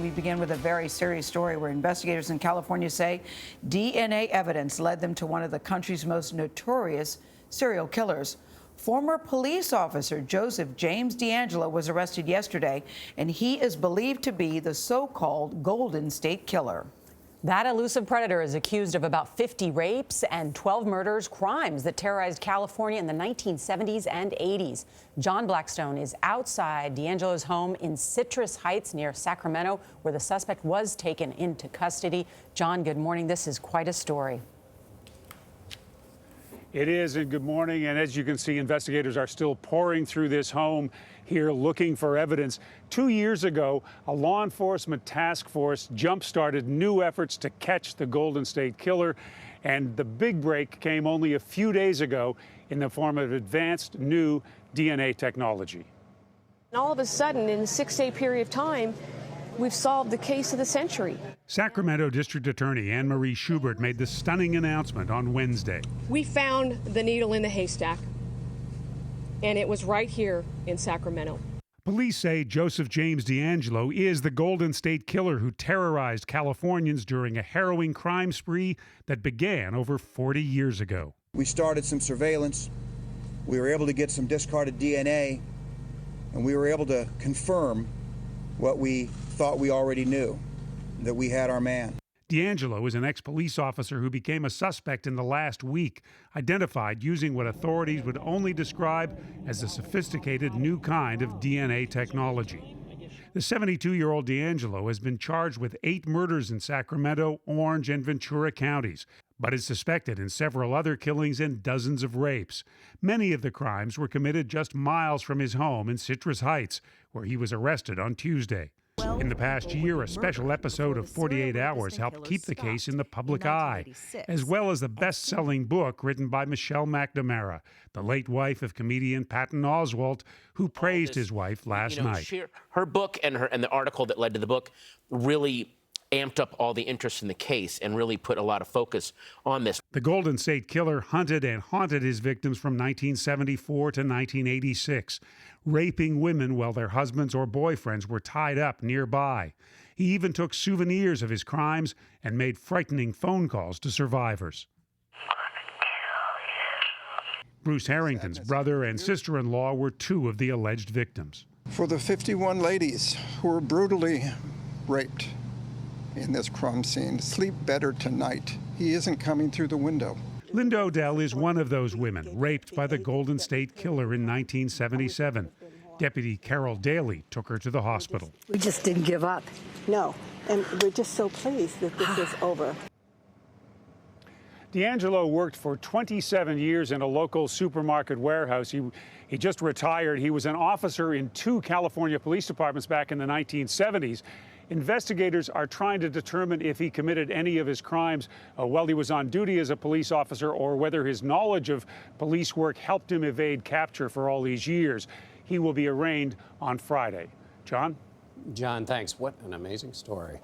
We begin with a very serious story where investigators in California say DNA evidence led them to one of the country's most notorious serial killers. Former police officer Joseph James DeAngelo was arrested yesterday, and he is believed to be the so-called Golden State Killer. That elusive predator is accused of about 50 rapes and 12 murders, crimes that terrorized California in the 1970s and 80s. John Blackstone is outside DeAngelo's home in Citrus Heights near Sacramento, where the suspect was taken into custody. John, good morning. This is quite a story. It is, and good morning. And as you can see, investigators are still pouring through this home here looking for evidence. 2 years ago, a law enforcement task force jump-started new efforts to catch the Golden State Killer. And the big break came only a few days ago in the form of advanced new DNA technology. And all of a sudden, in a 6-day period of time, we've solved the case of the century. Sacramento District Attorney Anne Marie Schubert made the stunning announcement on Wednesday. We found the needle in the haystack, and it was right here in Sacramento. Police say Joseph James DeAngelo is the Golden State Killer who terrorized Californians during a harrowing crime spree that began over 40 years ago. We started some surveillance. We were able to get some discarded DNA, and we were able to confirm what we thought we already knew, that we had our man. DeAngelo is an ex-police officer who became a suspect in the last week, identified using what authorities would only describe as a sophisticated new kind of DNA technology. The 72-year-old DeAngelo has been charged with 8 murders in Sacramento, Orange, and Ventura counties, but is suspected in several other killings and dozens of rapes. Many of the crimes were committed just miles from his home in Citrus Heights, where he was arrested on Tuesday. In the past year, a special episode of 48 Hours helped keep the case in the public eye, as well as the best-selling book written by Michelle McNamara, the late wife of comedian Patton Oswalt, who praised his wife last night. Her book and the article that led to the book really amped up all the interest in the case and really put a lot of focus on this. The Golden State Killer hunted and haunted his victims from 1974 to 1986, raping women while their husbands or boyfriends were tied up nearby. He even took souvenirs of his crimes and made frightening phone calls to survivors. Bruce Harrington's brother and sister-in-law were 2 of the alleged victims. For the 51 ladies who were brutally raped in this crime scene, sleep better tonight. He isn't coming through the window. Linda Odell is one of those women raped by the Golden State Killer in 1977. Deputy Carol Daly took her to the hospital. We just didn't give up. No, and we're just so pleased that this is over. DeAngelo worked for 27 years in a local supermarket warehouse. He just retired. He was an officer in 2 California police departments back in the 1970s. Investigators are trying to determine if he committed any of his crimes while he was on duty as a police officer, or whether his knowledge of police work helped him evade capture for all these years. He will be arraigned on Friday. John? John, thanks. What an amazing story.